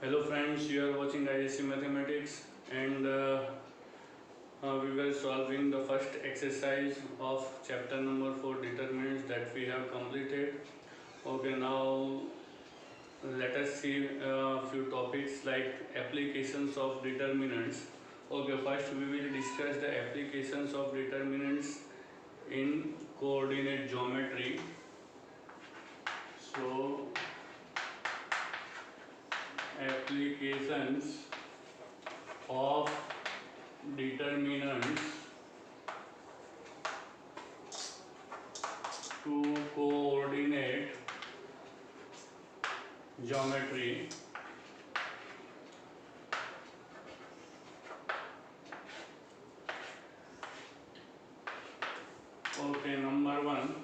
Hello friends, you are watching ISC Mathematics and we were solving the first exercise of chapter number 4 determinants that we have completed. Okay, now let us see a few topics like applications of determinants. Okay, first we will discuss the applications of determinants in coordinate geometry. So, applications of determinants to coordinate geometry. Okay, number one.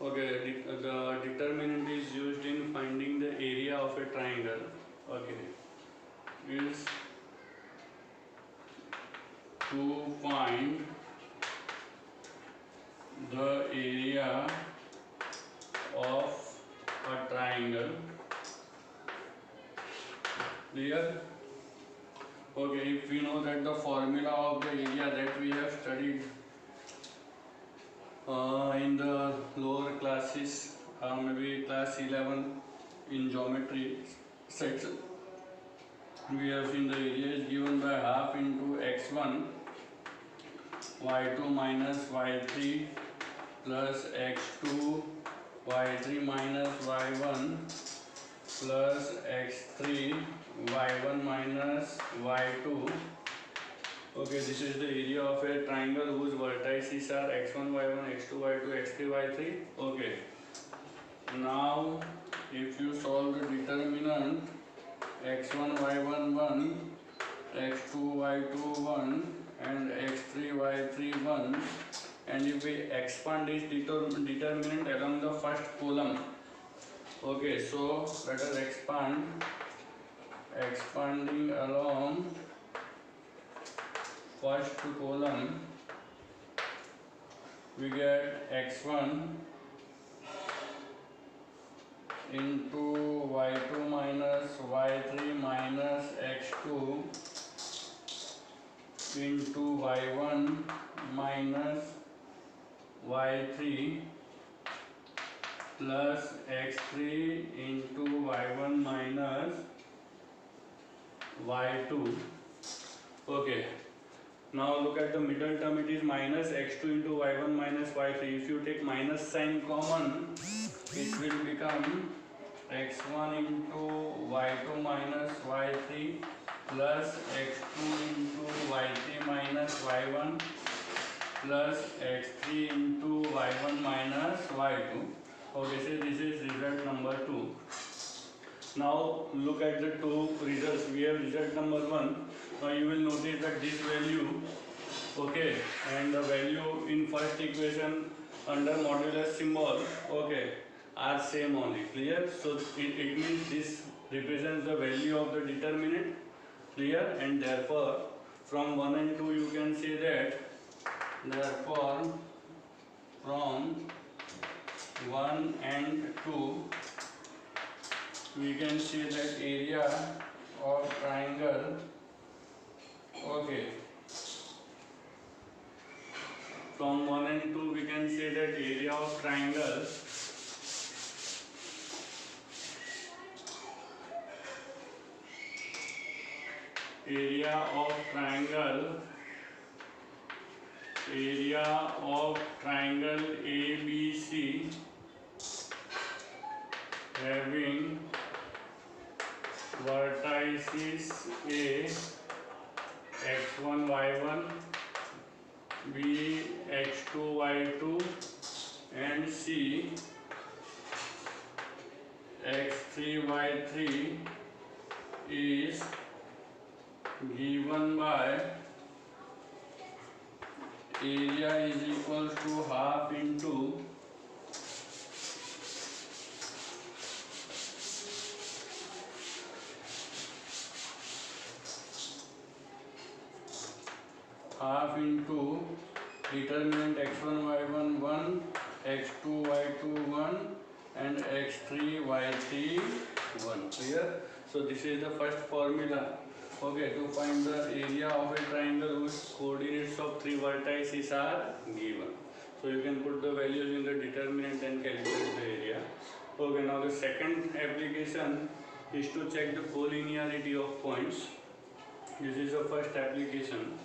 Okay, the determinant is used in finding the area of a triangle. Okay, is to find the area of a triangle. Clear? Okay, if we know that the formula of the area that we have studied in the lower classes, maybe class 11 in geometry section, we have seen the area is given by half into x1 y2 minus y3 plus x2 y3 minus y1 plus x3 y1 minus y2. Okay, this is the area of a triangle whose vertices are x1 y1 x2 y2 x3 y3. Okay, now if you solve the determinant x1 y1 1 x2 y2 1 and x3 y3 1, and if we expand this determinant along the first column. Okay, so let us expanding along first column, we get x1 into y2 minus y3 minus x2 into y1 minus y3 plus x3 into y1 minus y2. Okay, now look at the middle term, it is minus x2 into y1 minus y3. If you take minus sign common, it will become x1 into y2 minus y3 plus x2 into y3 minus y1 plus x3 into y1 minus y2. Okay, so this is result number 2. Now look at the two results. We have result number 1. Now you will notice that this value, okay, and the value in first equation under modulus symbol, okay, are same only. Clear? So it means this represents the value of the determinant. Clear? And therefore from 1 and 2 you can say that, therefore from 1 and 2 we can say that area of triangle, okay, from 1 and 2 we can say that area of triangle ABC having vertices A x1 y1, B x2 y2 and C x3 y3 is given by area is equal to half into determinant x1 y1 1 x2 y2 1 and x3 y3 1. Clear? So this is the first formula. Okay, to find the area of a triangle whose coordinates of three vertices are given. So you can put the values in the determinant and calculate the area. Okay, now the second application is to check the collinearity of points. This is the first application.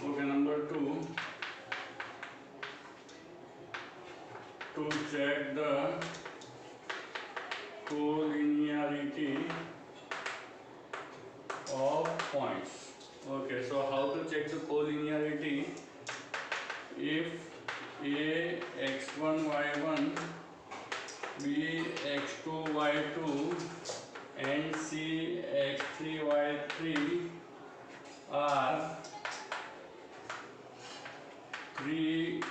Okay, number 2, to check the collinearity of points. Okay, so how to check the collinearity? If A x1 y1, B x2 y2 and C x3 y3 are three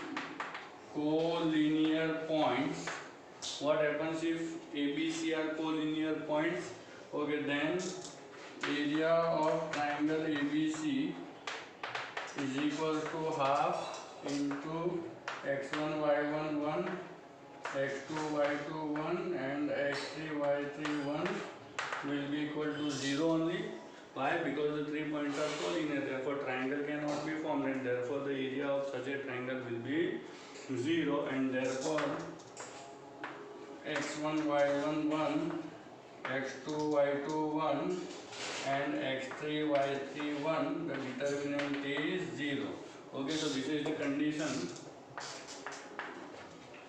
collinear points. What happens if ABC are collinear points? Okay, then area of triangle ABC is equal to half into x1 y1 1, x2 y2 1 and x3 y3 1 will be equal to 0 only. Why? Because the 3 points are collinear, therefore triangle cannot be formed, and therefore the area of such a triangle will be 0, and therefore x1 y1 1, x2 y2 1 and x3 y3 1, the determinant is 0. Okay, so this is the condition.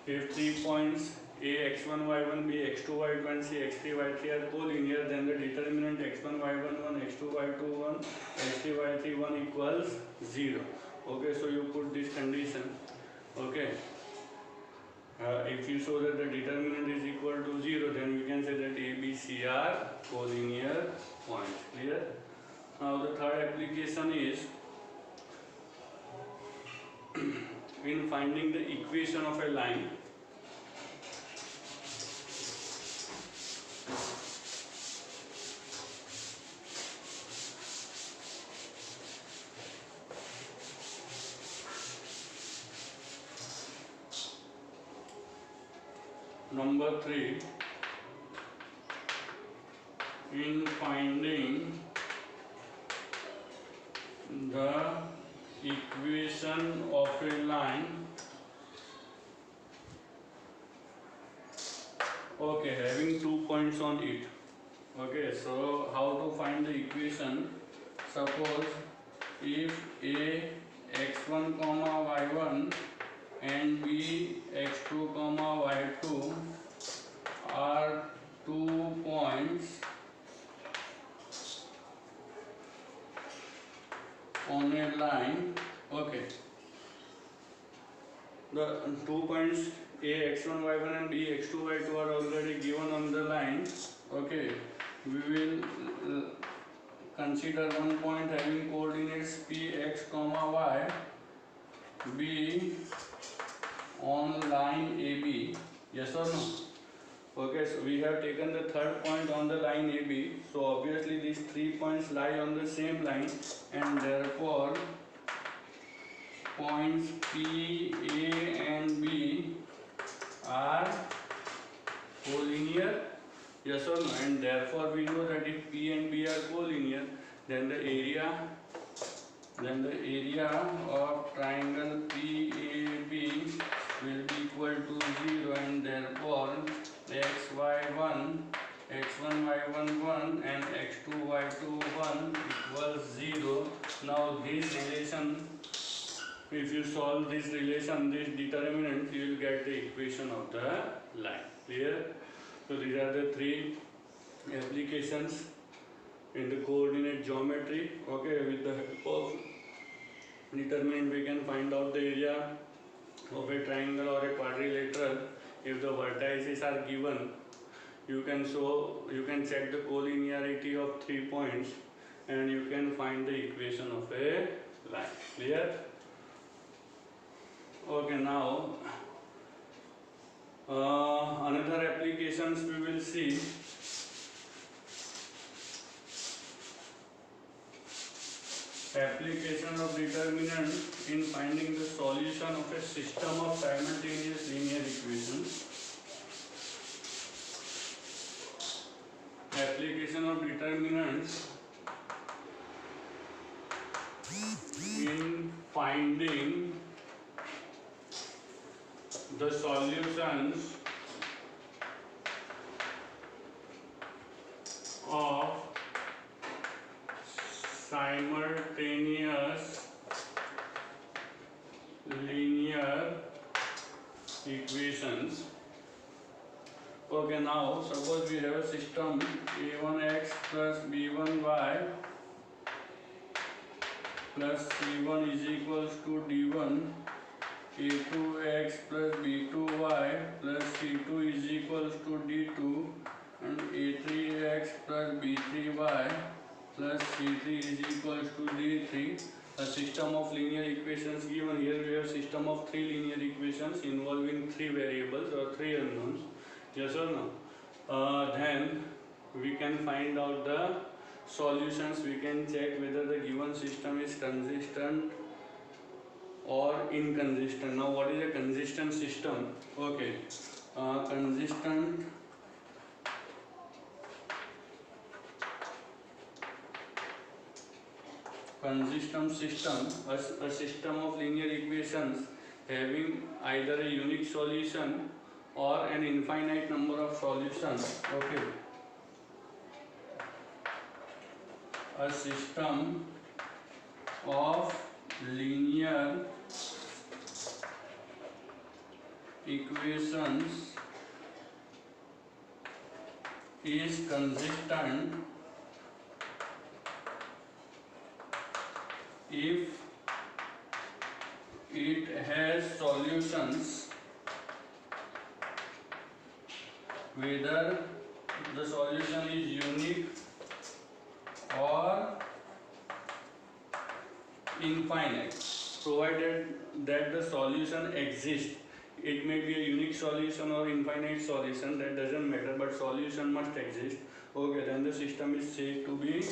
If 3 points A x1 y1, B x2 y2 and C x3 y3 are collinear, then the determinant x1 y1 1, x2 y2 1, x3 y3 1 equals 0. Okay, so you put this condition. Okay, if you show that the determinant is equal to 0, then we can say that A, B, C are collinear points. Clear? Now the third application is in finding the equation of a line. Number 3, in finding the equation of a line. Okay, having 2 points on it. Okay, so how to find the equation? Suppose if A x1 comma y1 and B x2 comma y2 are 2 points on a line. Okay, the 2 points A x1 y1 and B x2 y2 are already given on the line. Okay, we will consider one point having coordinates p x comma y, B on line AB. Yes or no? Okay, so we have taken the third point on the line AB. So obviously these 3 points lie on the same line, and therefore points P, A and B are collinear. Yes or no? And therefore we know that if P and B are collinear, then the area of triangle PAB will be equal to 0, and therefore x1 y1 1 and x2 y2 1 equals 0. Now this relation, if you solve this relation, this determinant, you will get the equation of the line. Clear? So these are the 3 applications in the coordinate geometry. Okay, with the help of determinant we can find out the area of a triangle or a quadrilateral. If the vertices are given, you can check the collinearity of 3 points and you can find the equation of a line. Clear? Okay, now another applications we will see. Application of determinant in finding the solution of a system of simultaneous linear equations. Application of determinants in finding the solutions of simultaneous linear equations. Okay, now suppose we have a system a1x plus b1y plus c1 is equals to d1, a2x plus b2y plus c2 is equals to d2, and a3x plus b3y plus c3 is equals to d3. A system of linear equations given. Here we have system of three linear equations involving three variables or three unknowns. Yes or no? Then we can find out the solutions. We can check whether the given system is consistent or inconsistent. Now what is a consistent system? Okay, consistent system, a system of linear equations having either a unique solution or an infinite number of solutions. Okay, a system of linear equations is consistent if it has solutions whether the solution is unique or infinite, provided that the solution exists. It may be a unique solution or infinite solution, that doesn't matter, but solution must exist. Okay, then the system is said to be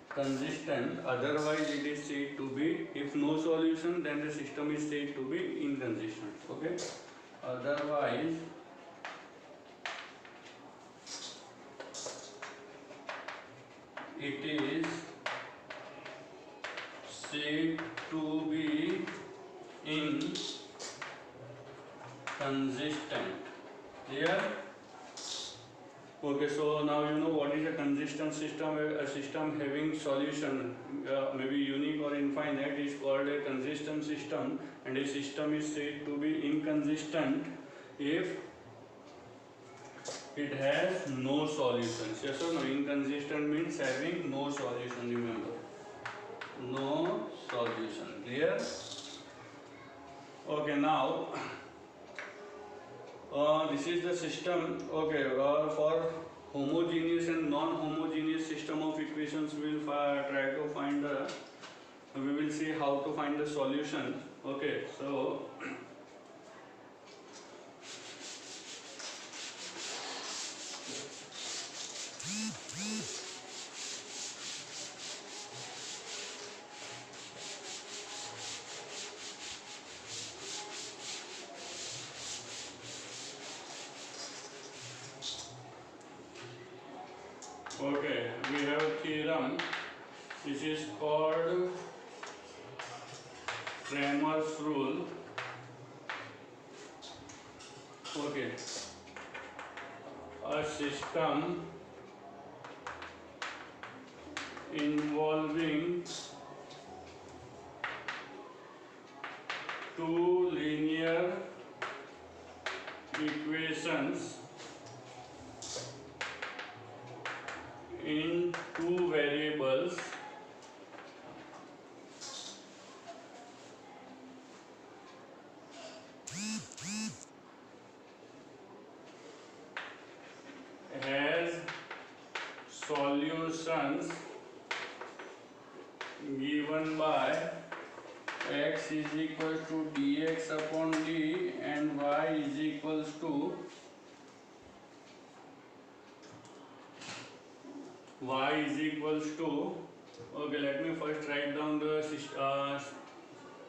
consistent. Otherwise it is said to be, if no solution, then the system is said to be inconsistent. Okay, otherwise it is said to be inconsistent. Clear? Okay, so now you know what is a consistent system. A system having solution, maybe unique or infinite, is called a consistent system, and a system is said to be inconsistent if it has no solutions. Yes or no? Inconsistent means having no solution, remember. No solution. Clear? Okay, now this is the system. Okay, for homogeneous and non-homogeneous system of equations, we will try to find the, we will see how to find the solution. Okay, so okay, we have a theorem. This is called Cramer's rule. Okay, a system involving two linear equations in two variables has solutions given by x is equal to dx upon d and y is equals to okay, let me first write down the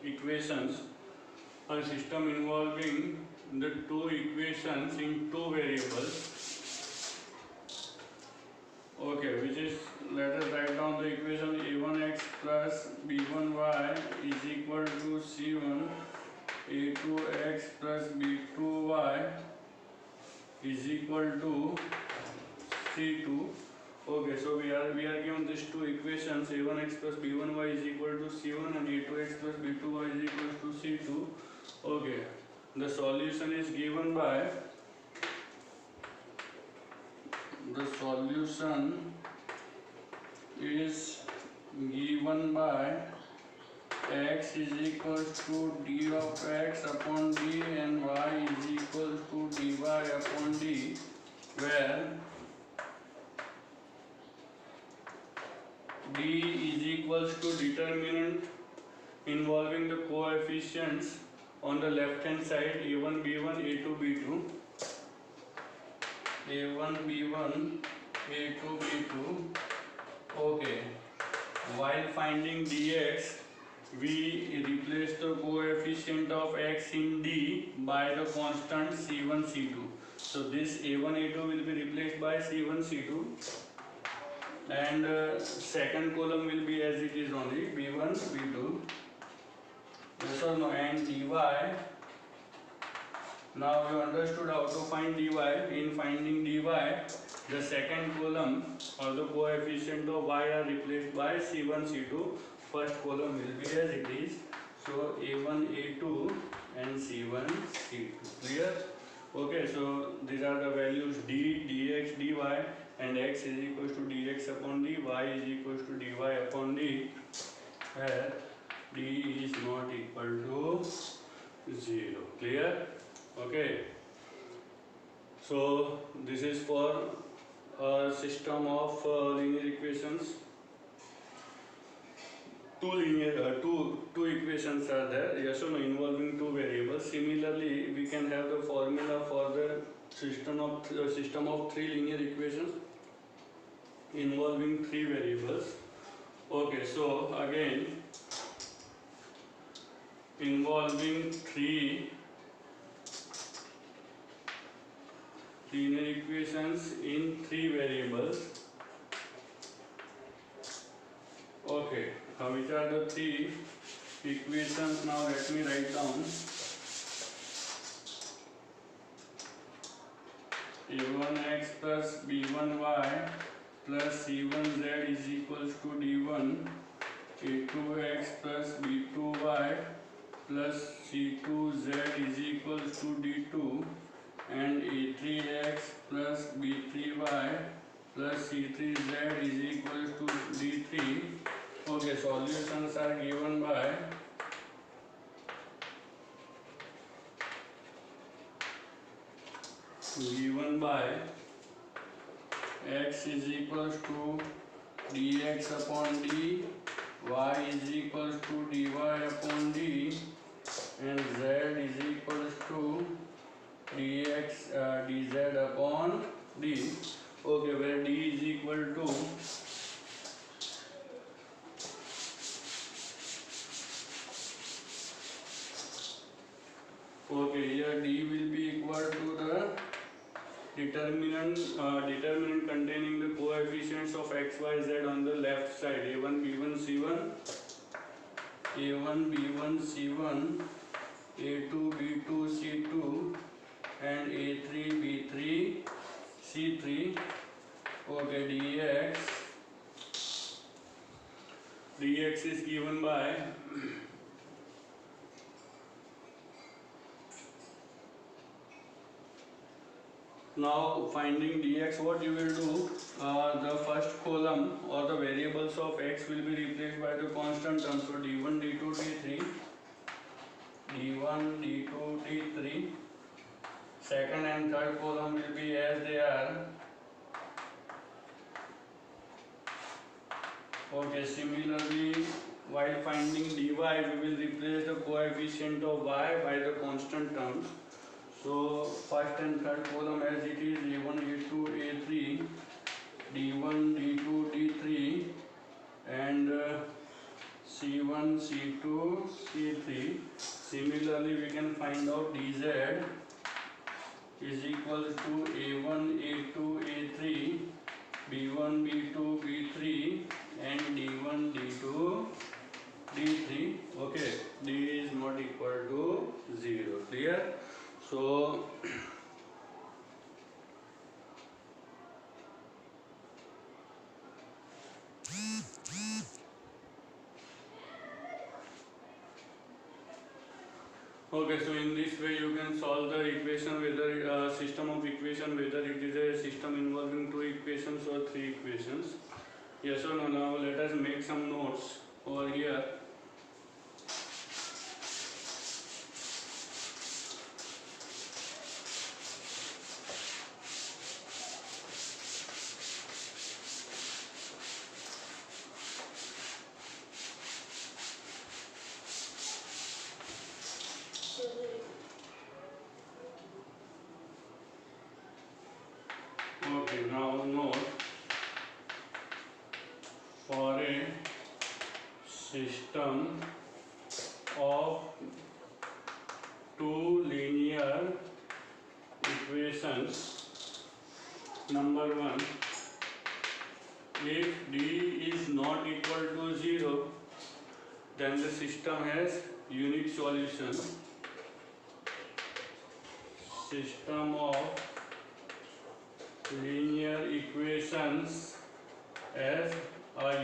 equations, a system involving the two equations in two variables. Okay, which is, let us write down the equation a1x plus b1y is equal to c1, a2x plus b2y is equal to c2. Okay, so we are given these two equations, a1x plus b1y is equal to c1 and a2x plus b2y is equal to c2. Okay, the solution is given by x is equal to d of x upon d and y is equal to dy upon d, where d is equals to determinant involving the coefficients on the left hand side, a1 b1 a2 b2, a1 b1 a2 b2. Okay, while finding dx, we replace the coefficient of x in d by the constant c1 c2. So this a1 a2 will be replaced by c1 c2, and second column will be as it is only, b1 b2. Yes or no? And dy, now you understood how to find dy. In finding dy, the second column or the coefficient of y are replaced by c1 c2. First column will be as it is, so a1 a2 and c1 c2. Clear? Okay, so these are the values d, dx, dy, and x is equals to dx upon d, y is equals to dy upon d, where d is not equal to 0. Clear? Okay. So this is for a system of linear equations. Two equations are there, yes or no, involving two variables. Similarly, we can have the formula for the system of three linear equations involving three variables. Okay, so again, involving three linear equations in three variables. Okay, which are the three equations? Now let me write down. a1x plus b1y plus c1z is equals to d1, a2x plus b2y plus c2z is equals to d2, and a3x plus b3y plus c3z is equals to d3. Okay, solutions are given by x is equals to dx upon d, y is equals to dy upon d, and z is equals to dz upon d. Okay, where d is equal to here d will be equal to the determinant containing the coefficients of x, y, z on the left side, a1 b1 c1, a1 b1 c1, a2 b2 c2, and a3 b3 c3. Okay, dx is given by now finding dx, what you will do, the first column or the variables of x will be replaced by the constant terms, so d1 d2 d3, d1 d2 d3. Second and third column will be as they are. Okay, similarly, while finding dy, we will replace the coefficient of y by the constant terms. So first and third column as it is, a1 a2 a3, d1 d2 d3, and C1, C2, C3. Similarly, we can find out dz is equal to A1, A2, A3, B1, B2, B3 and D1, D2, D3. Okay, D is not equal to 0. Clear? So okay, so in this way you can solve the equation, whether system of equation, whether it is a system involving two equations or three equations. Yes or no? Now let us make some notes over here. Okay, now note, for a system of two linear equations, number one, if D is not equal to 0, then the system has unique solution. System of linear equations as a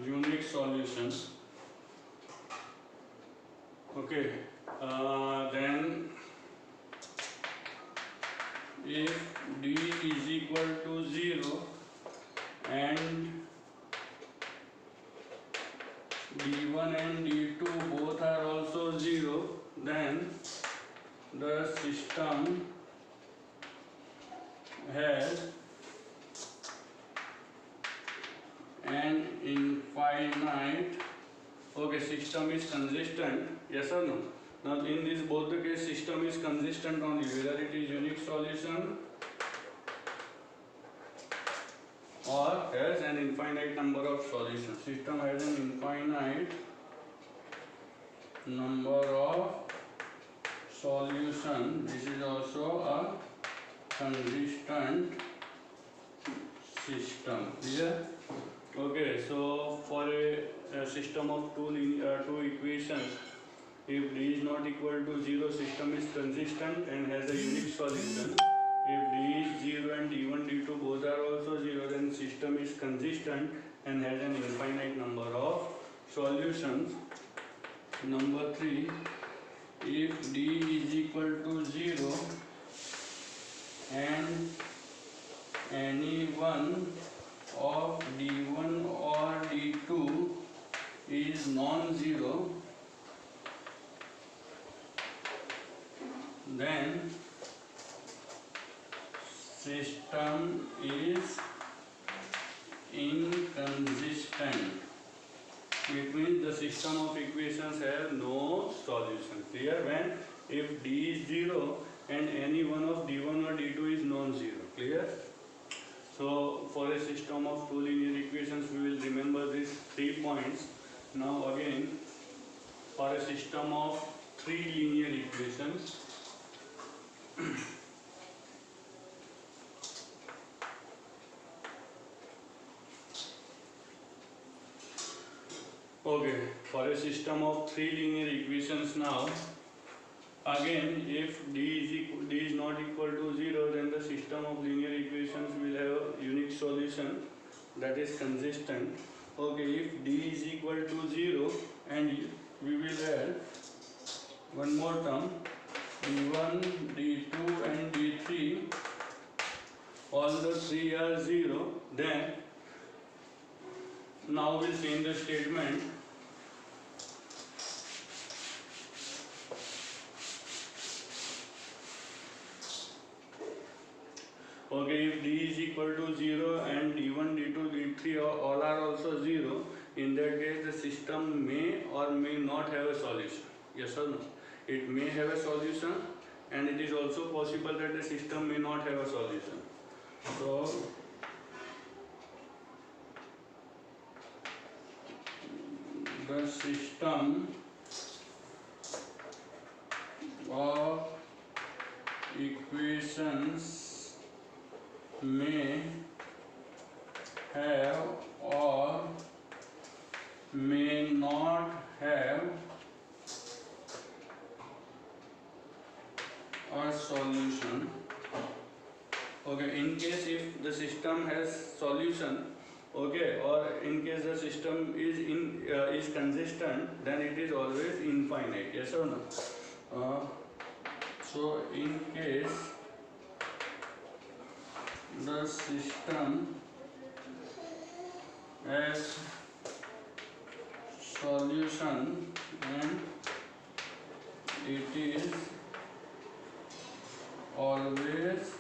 unique solution. Okay, then if D is equal to 0 and D1 and D2 both are also 0, then the system has an infinite, okay, system is consistent, yes or no? Now in this both the case system is consistent only, whether it is unique solution or has an infinite number of solutions. System has an infinite number of solution. This is also a consistent system. Clear? Okay, so for a system of two equations, if D is not equal to 0, system is consistent and has a unique solution. If D is 0 and D1, D2 both are also 0, then system is consistent and has an infinite number of solutions. Number 3, if D is equal to 0 and any one of D1 or D2 is non-zero, then system is inconsistent. It means the system of equations have no solution. Clear? When if D is 0 and any one of D1 or D2 is non-zero. Clear? So for a system of two linear equations, we will remember these 3 points. Now again, for a system of three linear equations, okay, for a system of three linear equations now, again if D is not equal to 0, then the system of linear equations will have a unique solution that is consistent. Okay, if D is equal to 0, and we will add one more term, D1, D2 and D3, all the three are 0, then now we'll change the statement. Okay, if D is equal to 0 and D1, D2, D3 all are also 0, in that case the system may or may not have a solution. Yes or no? It may have a solution and it is also possible that the system may not have a solution. So the system of equations may have or may not have a solution. Okay, in case if the system has solution, okay, or in case the system is consistent, then it is always infinite. Yes or no? So in case the system has solution and it is always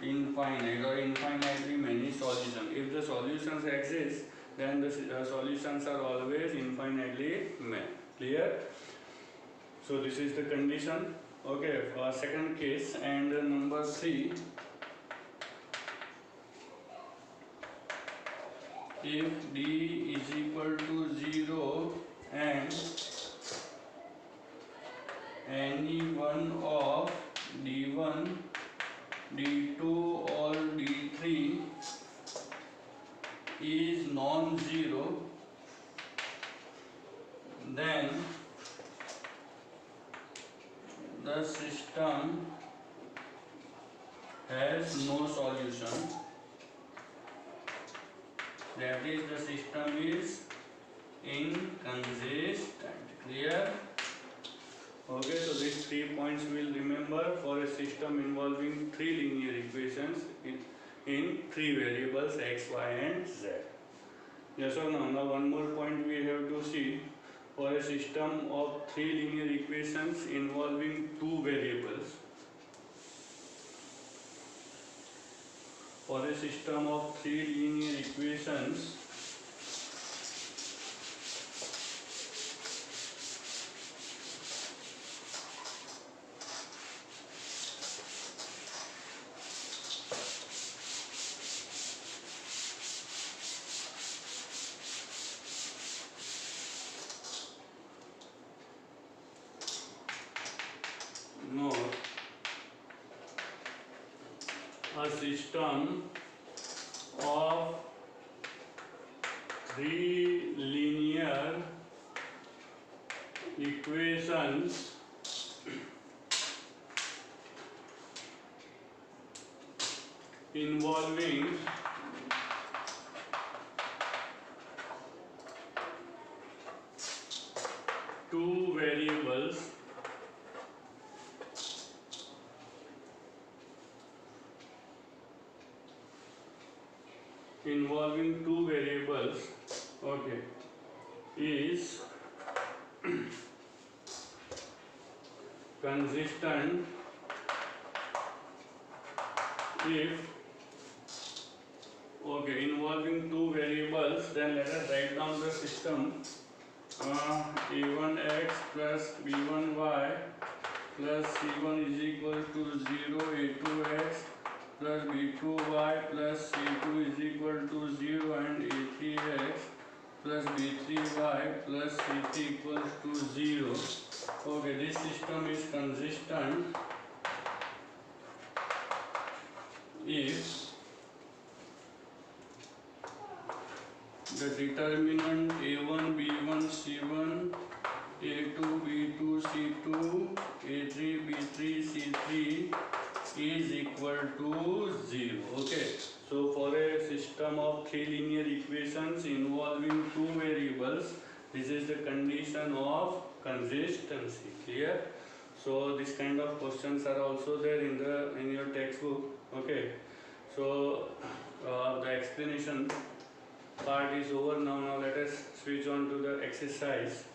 infinite or infinitely many solutions. If the solutions exist, then the solutions are always infinitely many. Clear? So this is the condition. Okay, second case, and number 3. If d is equal to 0 and any one of d1, d2 or d3 is non-zero, then the system has no solution. That is, the system is inconsistent. Clear? Okay, so these 3 points will remember for a system involving 3 linear equations in 3 variables x, y and z. Yes or no? Now one more point we have to see. For a system of 3 linear equations involving 2 variables, for a system of 3 linear equations a system of 3 linear equations involving two variables okay, is consistent if involving two variables, then let us write down the system. a1x plus b1y plus c1 is equal to 0, a2x plus b2y plus c2 is equal to 0 and a3x plus b3y plus c3 equals to 0. Okay, this system is consistent if the determinant a1, b1, c1, a2, b2, c2, a3, b3, c3 is equal to 0. Okay, so for a system of 3 linear equations involving two variables, this is the condition of consistency. Clear? So this kind of questions are also there in your textbook. Okay, so the explanation part is over now. Now let us switch on to the exercise.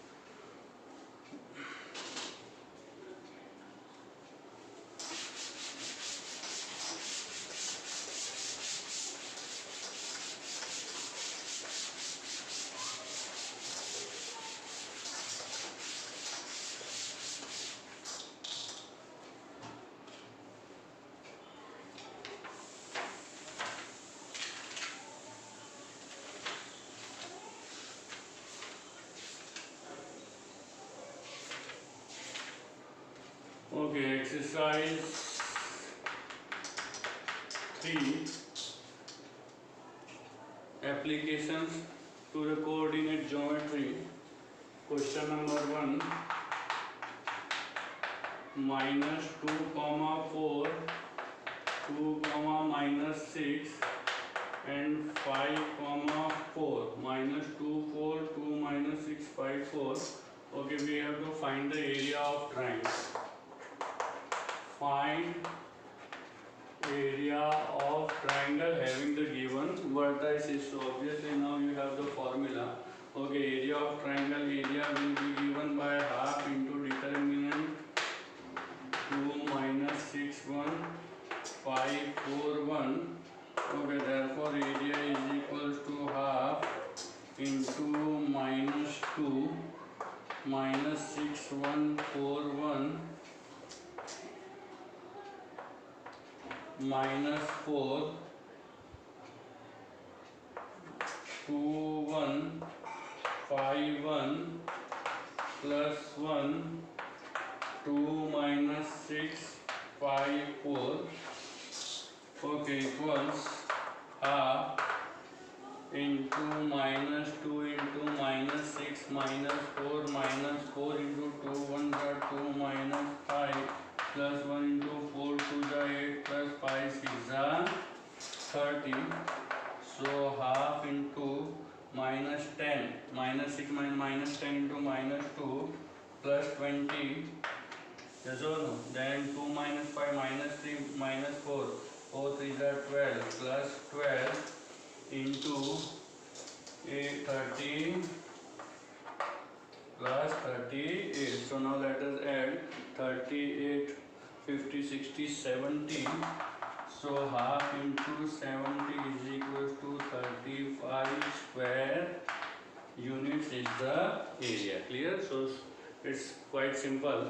exercise 3, applications to the coordinate geometry. Question number 1, minus 2 comma 4, 2 comma minus 6 and 5 comma 4, minus 2 4, 2 minus 6 5 4. Okay, we have to find the area of triangle. Find area of triangle having the given vertices. So obviously now you have the formula. Okay, area of triangle, area will be given by half into determinant 2 minus 6 1 5 4 1. Okay, therefore area is equals to half into minus 2 minus 6 1 4 1 minus 4 2 1 5 1 plus 1 2 minus 6 5 4. Okay, equals half into minus 2 into minus 6 minus 4 minus 4 into 2 1 are 2 minus 5 plus 1 into 4 2 the 8 plus 5 6 are 30. So half into minus 10 minus 6 minus 10 into minus 2 plus 20. Yes or no? Then 2 minus 5 minus 3 minus 4, 4 3 are 12 plus 12 into 8 30 plus 38. So now let us add 38 50 60 70. So half into 70 is equals to 35 square units is the area. Clear? So it's quite simple.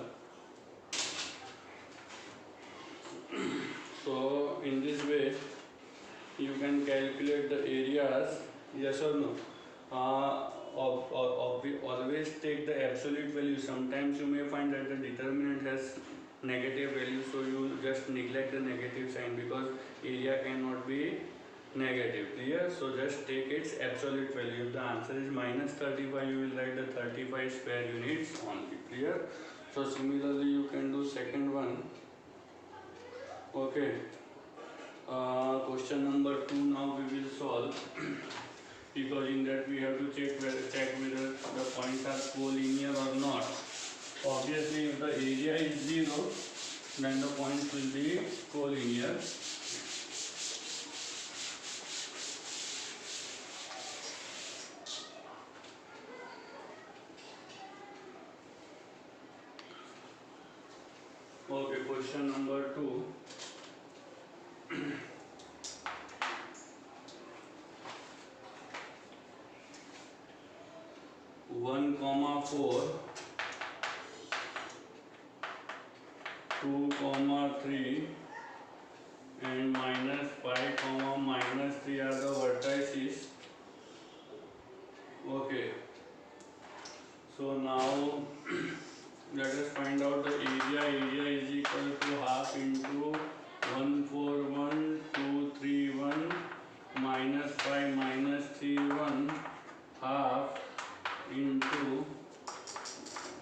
So in this way you can calculate the areas. Yes or no? Always take the absolute value. Sometimes you may find that the determinant has negative value, so you just neglect the negative sign because area cannot be negative. Clear? So just take its absolute value. If the answer is minus 35, you will write the 35 square units only. Clear? So similarly you can do second one. Okay. Question number 2 now we will solve because in that we have to check whether the points are collinear or not. Obviously if the area is 0 then the points will be collinear. Okay, question number 2. 1 comma 4, 2 comma 3 and minus 5 comma minus 3 are the vertices. Okay, so now let us find out the area. Area is equal to half into 1 4 1 2 3 1 minus 5 minus 3 1 half into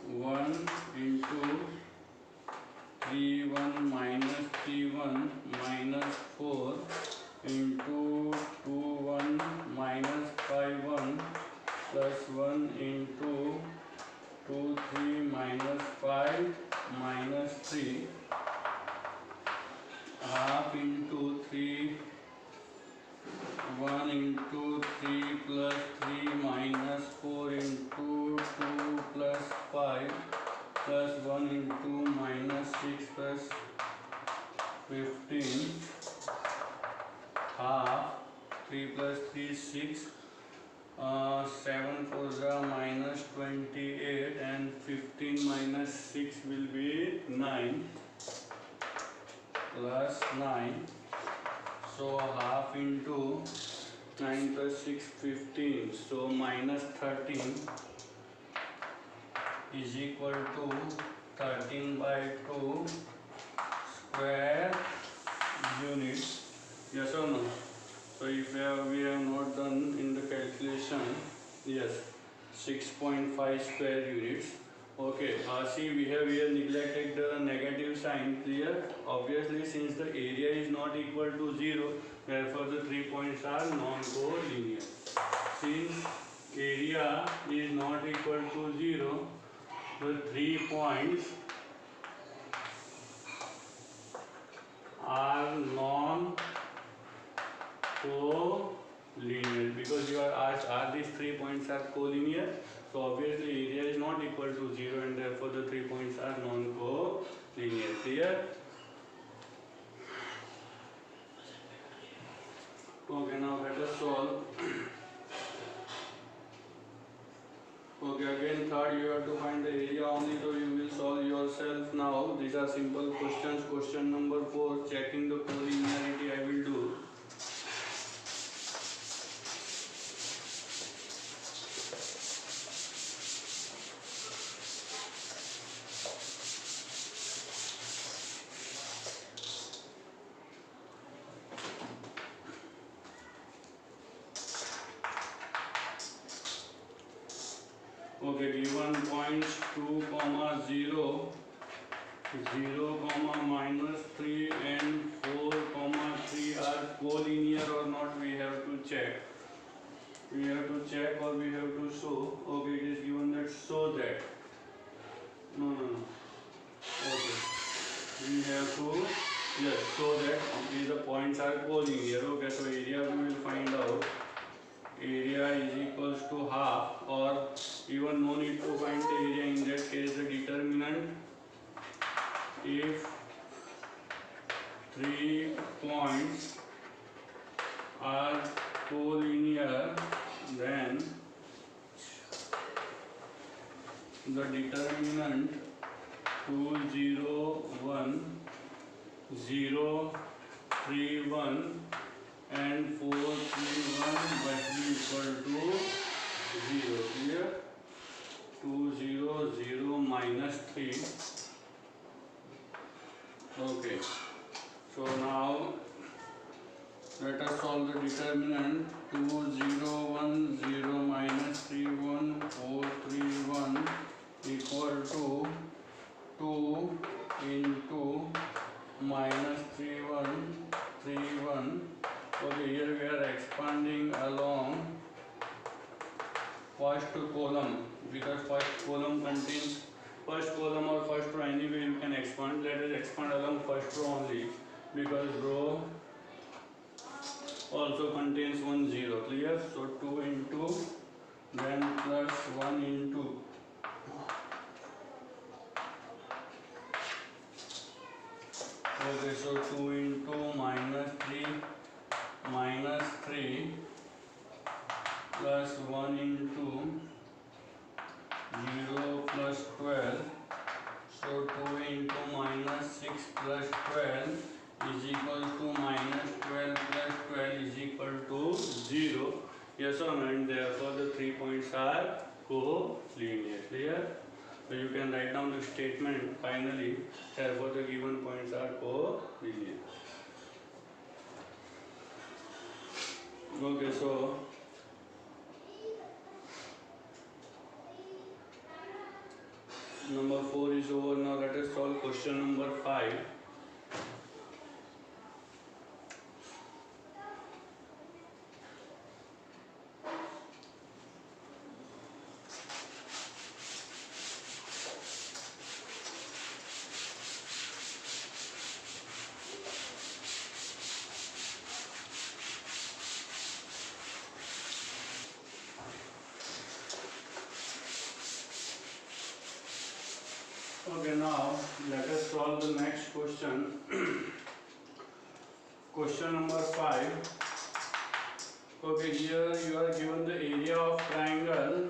1 into 3 1 minus 3 1 minus 4 into 2 1 minus 5 1 plus 1 into 2 3 minus 5 minus 3 half into 3 1 into 3 plus 3 minus 4 into 2 plus 5 plus 1 into minus 6 plus 15 half 3 plus 3 6 7 4 are minus 28 and 15 minus 6 will be 9 plus 9. So half into 9 plus 6 15. So minus 13 is equal to 13 by 2 square units. Yes or no? So if we have not done in the calculation, yes, 6.5 square units. Okay, see we have here neglected the negative sign, clear? Obviously since the area is not equal to 0, therefore the 3 points are non-collinear. Since area is not equal to 0, the 3 points are non-collinear, because you are asked are these 3 points are collinear, so obviously area is not equal to 0 and therefore the 3 points are non-collinear. Clear? Okay, now let us solve. Okay, again third you have to find the area only, so you will solve yourself now. These are simple questions. Question number 4, checking the collinearity I will do. Okay, given points 2, 0, 0, -3 and 4, 3 are collinear or not, we have to check. We have to check or we have to show. Okay, it is given that show that. No. Okay. We have to, yes, show that the points are collinear. Okay, so area we will find out. Area is equals to half, or even no need to find the area, in that case the determinant, if 3 points are collinear, then the determinant 2, 0, 1, 0, 3, 1 and 4, 3, 1 must be equal to 0. Clear? 2, 0, 0 minus 3. Okay. So now let us solve the determinant. 2, 0, 1, 0 minus 3, 1, 4, 3, 1 equal to 2 into minus 3, 1, 3, 1. Okay, here we are expanding along first column, because first column contains first column or first row, anyway you can expand. Let us expand along first row only, because row also contains 1 0. Clear? So 2 into, then plus 1 into. Okay, so 2 into minus 3 plus 1 into 0 plus 12. So 2 into minus 6 plus 12 is equal to minus 12 plus 12 is equal to 0. Yes or no? And therefore the 3 points are collinear. Clear? So you can write down the statement finally. Therefore the given points are collinear. Okay, so number 4 is over. Now let us solve question number 5. Okay, now let us solve the next question. Question number 5. Okay, here you are given the area of triangle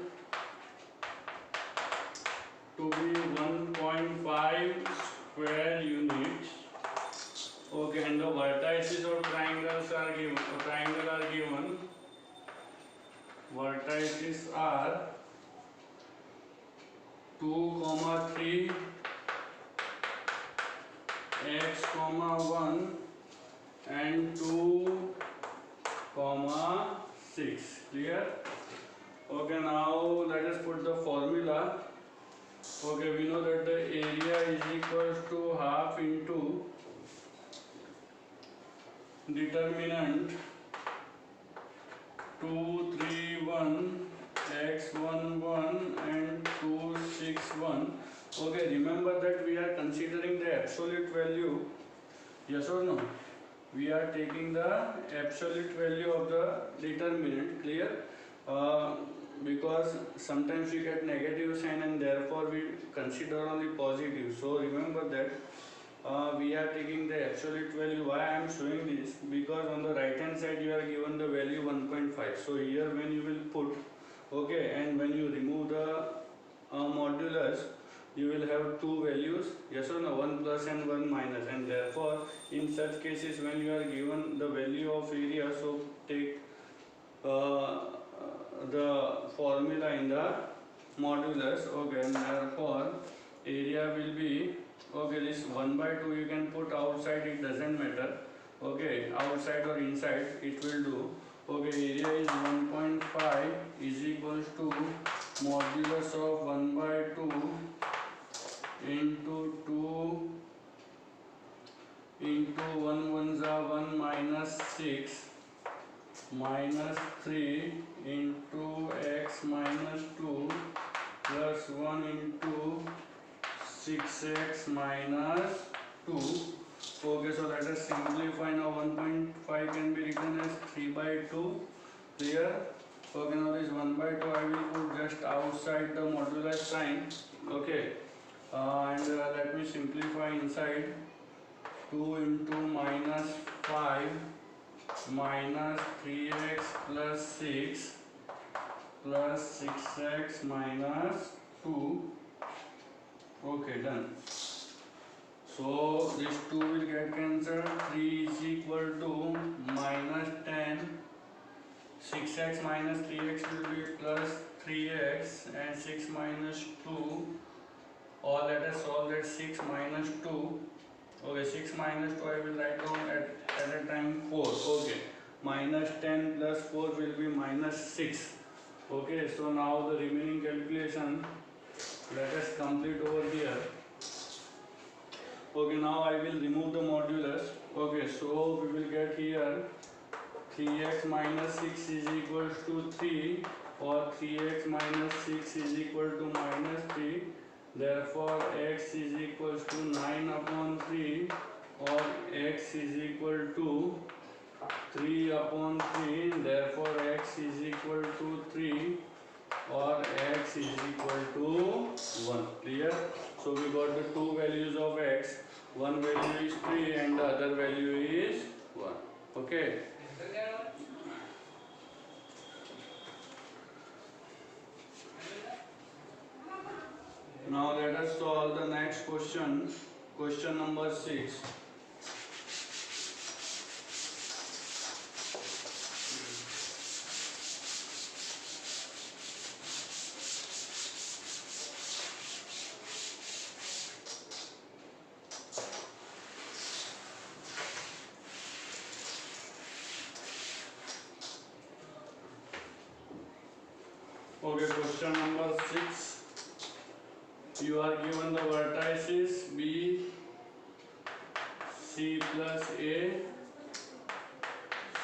to be 1.5 square units. Okay, and the vertices of triangles are given. Triangle are given. Vertices are 2, 3 x comma 1 and 2 comma 6. Clear? Okay, now let us put the formula. Okay, we know that the area is equal to half into determinant 2, 3, 1, x 1, 1 and 2, 6, 1. Okay, remember that we are considering the absolute value. Yes or no? We are taking the absolute value of the determinant. Clear? Because sometimes we get negative sign and therefore we consider only positive. So remember that we are taking the absolute value. Why I am showing this? Because on the right hand side you are given the value 1.5. So here when you will put, okay, and when you remove the modulus, you will have two values, yes or no, 1 plus and 1 minus, and therefore in such cases when you are given the value of area, so take the formula in the modulus, okay, and therefore area will be, okay, this 1 by 2 you can put outside, it doesn't matter, okay, outside or inside it will do. Okay, area is 1.5 is equals to modulus of 1 by 2 into 2 into 1 ones are 1 minus 6 minus 3 into x minus 2 plus 1 into 6x minus 2. Okay, so let us simplify now. 1.5 can be written as 3 by 2. Clear? Okay, now this 1 by 2 I will put just outside the modulus sign. Okay, and let me simplify inside. 2 into minus 5 minus 3x plus 6 plus 6x minus 2. Okay, done. So this 2 will get cancelled. 3 is equal to minus 10. 6x minus 3x will be plus 3x and 6 minus 2. Or let us solve that 6 minus 2. Okay, 6 minus 2 I will write down at a time 4. Okay, minus 10 plus 4 will be minus 6. Okay, so now the remaining calculation let us complete over here. Okay, now I will remove the modulus. Okay, so we will get here 3x minus 6 is equal to 3, or 3x minus 6 is equal to minus 3. Therefore x is equal to 9 upon 3, or x is equal to 3 upon 3. Therefore x is equal to 3, or x is equal to 1. Clear? So we got the two values of x. One value is 3 and the other value is 1. Okay. Now let us solve the next question. Question number 6. Okay, question number 6. You are given the vertices B, C plus A,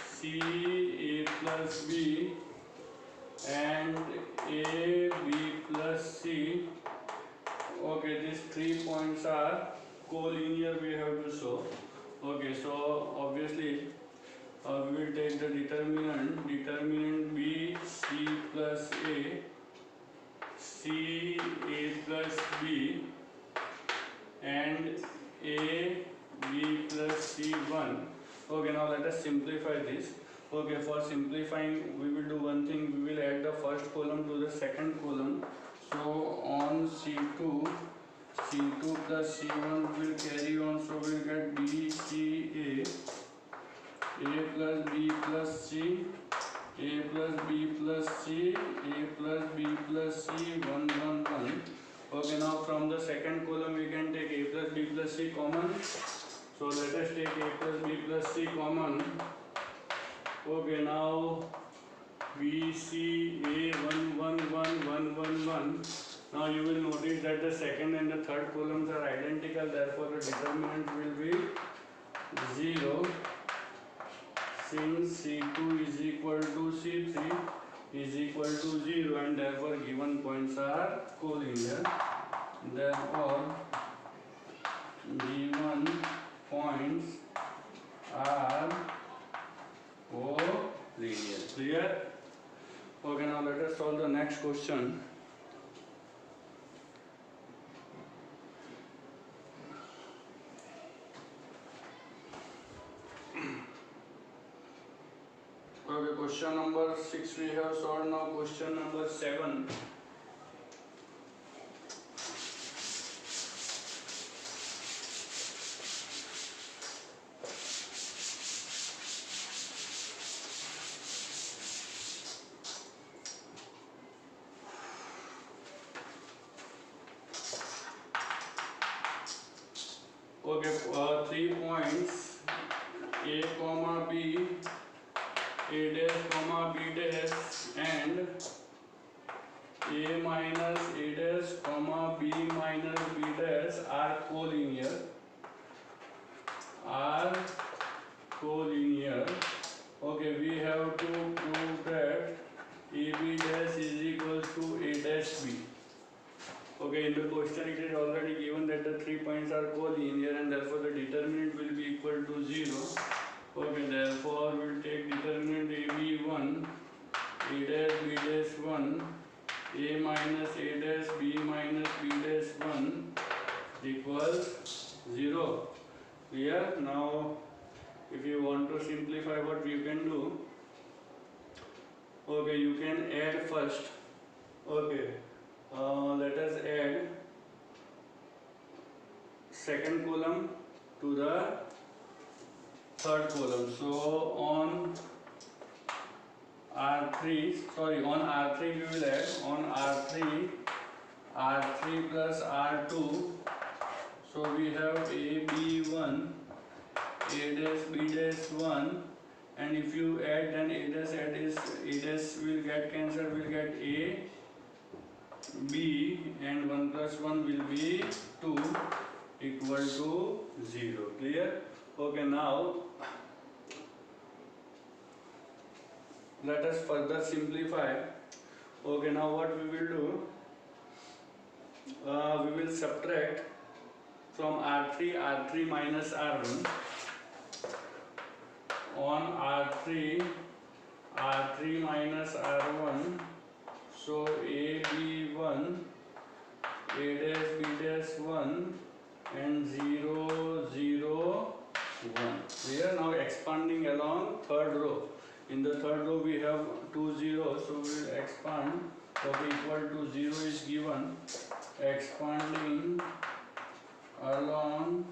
C, A plus B, and A, B plus C. Okay, these 3 points are collinear, we have to show. Okay, so obviously we will take the determinant B, C plus A, C, A plus B, and A, B plus C 1. Okay, now let us simplify this. Okay, for simplifying we will do one thing, we will add the first column to the second column. So on C2 plus C1 will carry on, so we will get B, C, A plus B plus C, A plus B plus C, A plus B plus C, 1, 1, 1. Okay, now from the second column we can take A plus B plus C common. So let us take a plus b plus c common. Okay, now we see a 1 1 1 1 1 1. Now you will notice that the second and the third columns are identical, therefore the determinant will be 0, since C2 is equal to C3 is equal to 0, and therefore given points are collinear. Therefore given points are collinear. Clear? Okay, now let us solve the next question. Okay, question number 6 we have solved. Now question number 7. Okay, 3 points A comma B, A dash comma B dash, and A minus A dash comma B minus B dash are collinear. Okay, we have to prove that AB dash is equal to A dash B. Okay, in the question it is already given that the 3 points are collinear, and therefore the determinant will be equal to 0. Okay, therefore we will take determinant AB1, A dash B dash 1, A minus A dash B minus B dash 1 equals 0. Clear? Now if you want to simplify, what you can do, okay, you can add first. Okay, let us add second column to the third column. So on R3 we will add, on R3 plus R2. So we have AB1, A dash B dash 1, and if you add, then A dash will get cancelled, will get A, B, and 1 plus 1 will be 2, equal to 0. Clear? Okay, now let us further simplify. Okay, now what we will do, we will subtract from R3 minus R1. On R3 minus R1, so AB1, A dash B dash 1, and 0 0 1. Clear? Now expanding along third row. In the third row we have 2 zeros, so we will expand. Okay, equal to 0 is given. Expanding along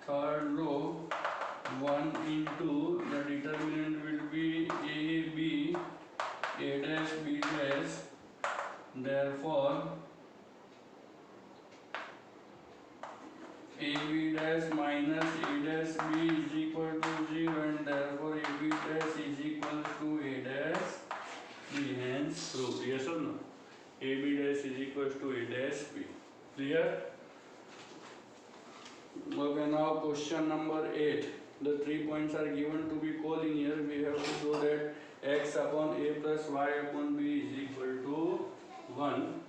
third row, 1 into the determinant will be AB, A dash B dash. Therefore AB dash minus A dash B is equal to 0, and therefore AB dash is equal to A dash B. Hence proved. Yes or no? AB dash is equal to A dash B. Clear? Okay, now question number 8. The 3 points are given to be collinear. We have to show that x upon A plus y upon B is equal to 1.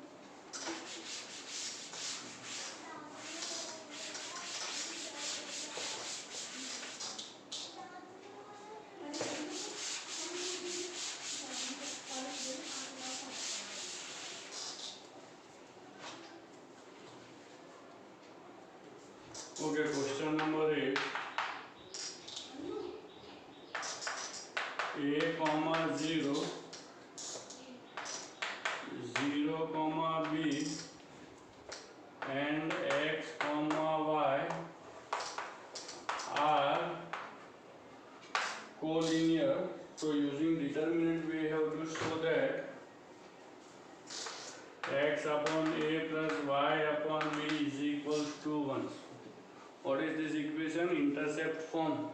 Okay, question number 8. A comma 0, 0 comma B, and x comma y are collinear. So using determinant we have to show that x upon A plus y upon B is equals to 1. What is this equation? Intercept form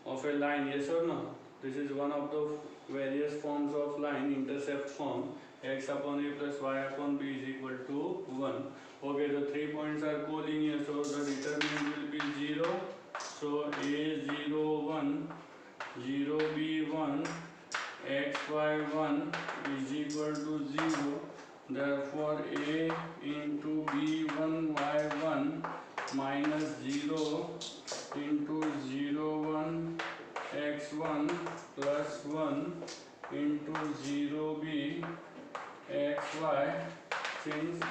of a line, yes or no? This is one of the various forms of line, intercept form. X upon a plus y upon b is equal to 1. Okay, the 3 points are collinear, so the determinant will be 0. So a 0 1, 0 b 1, x y 1 is equal to 0. Therefore a into b1 y1 minus 0 into 0 1 x1 plus 1 into 0b xy, since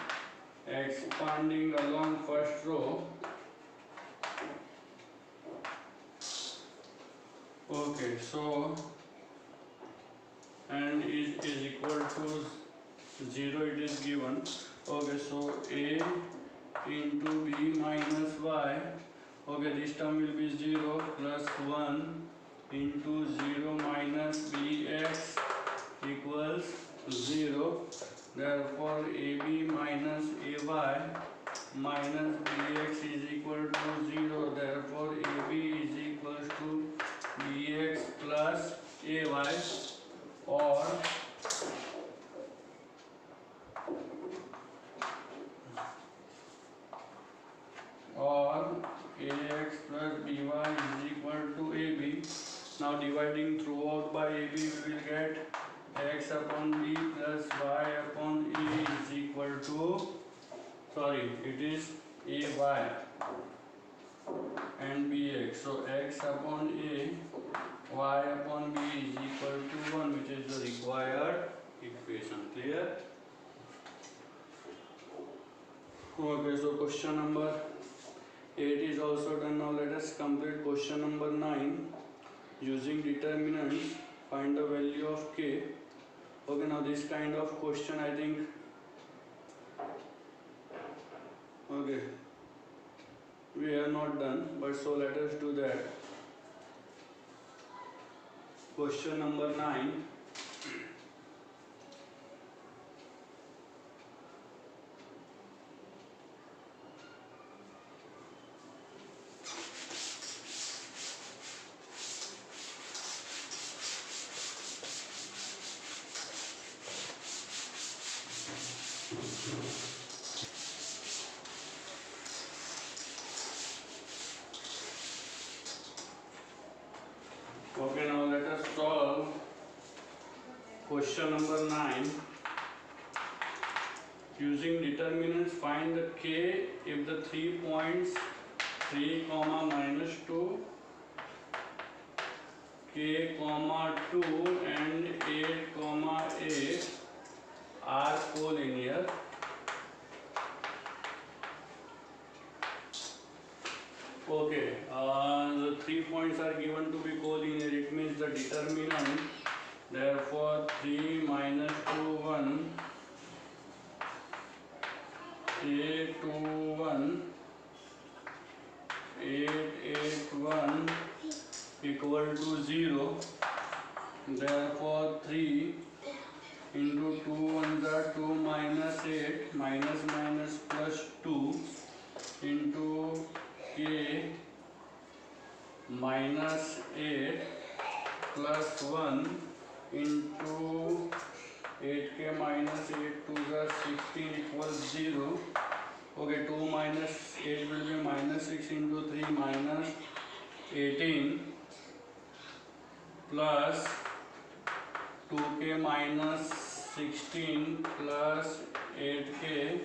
expanding along first row. Okay, so and is equal to 0, it is given. Okay, so a into b minus y, okay, this term will be 0 plus 1 into 0 minus bx equals 0. Therefore ab minus ay minus bx is equal to 0. Therefore ab is equals to bx plus ay, or ax plus by is equal to ab. Now dividing throughout by ab, we will get x upon b plus y upon a is equal to, sorry, it is ay and bx. So x upon a, y upon b is equal to 1, which is the required equation. Clear? Okay, so question number 8 is also done. Now let us complete question number 9. Using determinants, find the value of k. Okay, now this kind of question, I think, okay, we have not done, but so let us do that. Question number 9. Okay, now let us solve question number 9. Using determinants, find the k if the 3 points 3, minus 2, k, 2 and 8, 8 are collinear. Okay, the 3 points are given to be collinear. It means the determinant, therefore 3 minus 2 1, a 2 1, 8 8 1 equal to 0. Therefore 3 into 2 1s are 2 minus 8 minus minus plus 2 into k minus 8 plus 1 into 8k minus 8 2s are 16 equals 0. Okay, 2 minus 8 will be minus 6 into 3 minus 18 plus 2k minus 16 plus 8k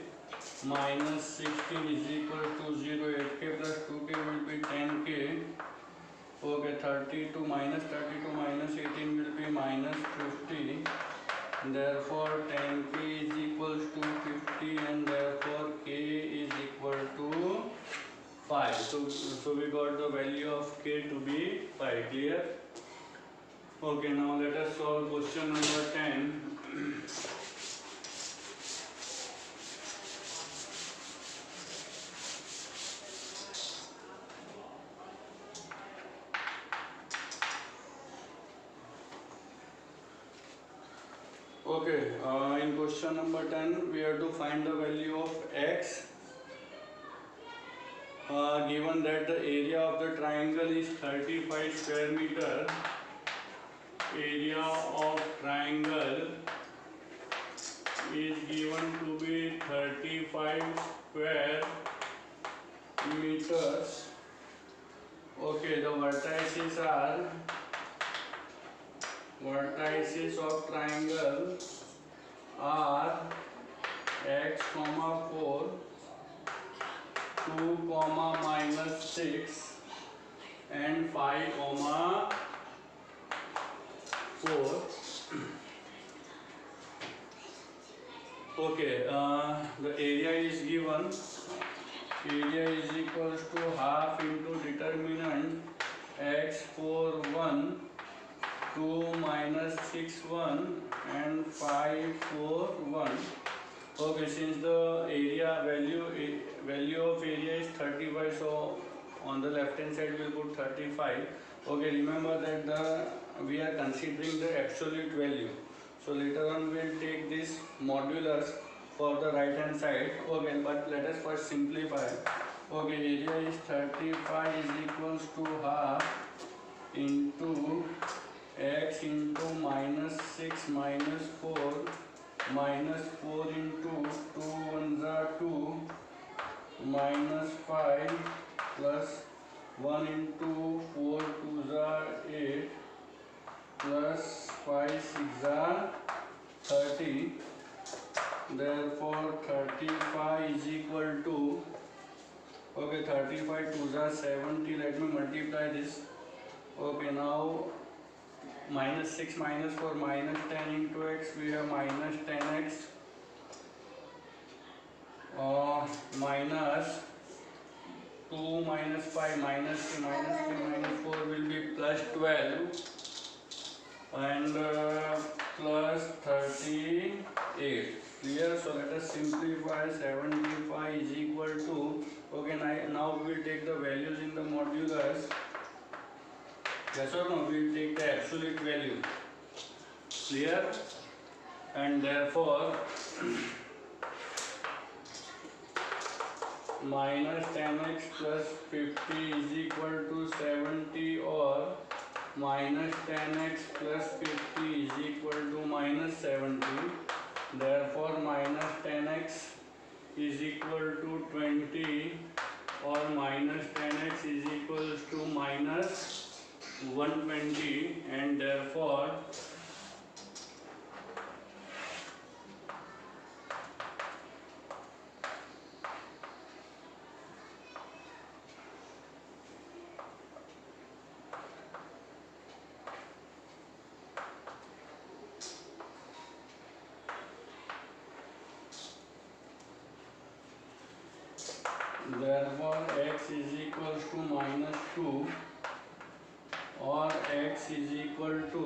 minus 16 is equal to 0. 8k plus 2k will be 10k. Okay, 32 minus 18 will be minus 50. Therefore 10k is equals to 50 and therefore k is equal to 5. So we got the value of k to be 5. Clear? Okay, now let us solve question number 10. Okay, in question number 10 we have to find the value of x. given that the area of the triangle is 35 square meter, area of triangle is given to be 35 square meters. Okay, the vertices of triangle are x, 4, 2, -6 and 5, 4. Okay, the area is given. Area is equals to half into determinant x 4 1, 2 -6 1 and 5 4 1. Okay, since the area value of area is 35, so on the left hand side we'll put 35. Okay, remember that we are considering the absolute value. So later on we'll take this modulus for the right hand side. Okay, but let us first simplify. Okay, area is 35 is equals to half into x into -6 -4 -4 into 2 1s are 2 -5 plus 1 into 4 2s are 8 plus 5 6 are 30. Therefore 35 is equal to, okay, 35 2s are 70. Let me multiply this. Okay, now -6 -4 -10 into x, we have -10x minus 2 -5 -3 -4 will be plus 12 and plus 38. Clear? So let us simplify. 75 is equal to, okay, now we will take the values in the modulus. Yes or no? We will take the absolute value. Clear? And therefore minus 10x plus 50 is equal to 70, or minus 10x plus 50 is equal to minus 70. Therefore minus 10x is equal to 20, or minus 10x is equals to minus 120, and therefore x is equals to minus 2, or x is equal to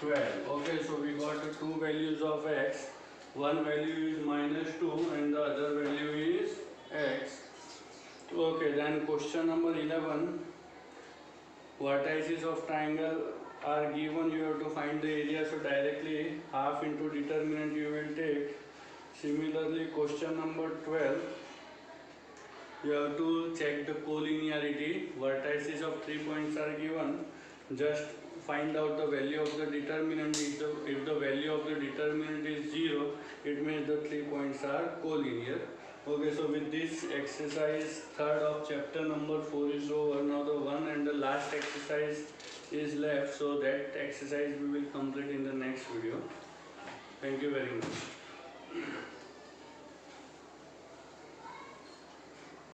12. Okay, so we got the two values of x. One value is minus 2 and the other value is x. Okay, then question number 11. Vertices of triangle are given. You have to find the area, so directly half into determinant you will take. Similarly, question number 12. You have to check the collinearity. Vertices of 3 points are given. Just find out the value of the determinant. If the value of the determinant is 0, it means the 3 points are collinear. Okay, so with this exercise, third of chapter number 4 is over. Now the one and the last exercise is left. So that exercise we will complete in the next video. Thank you very much.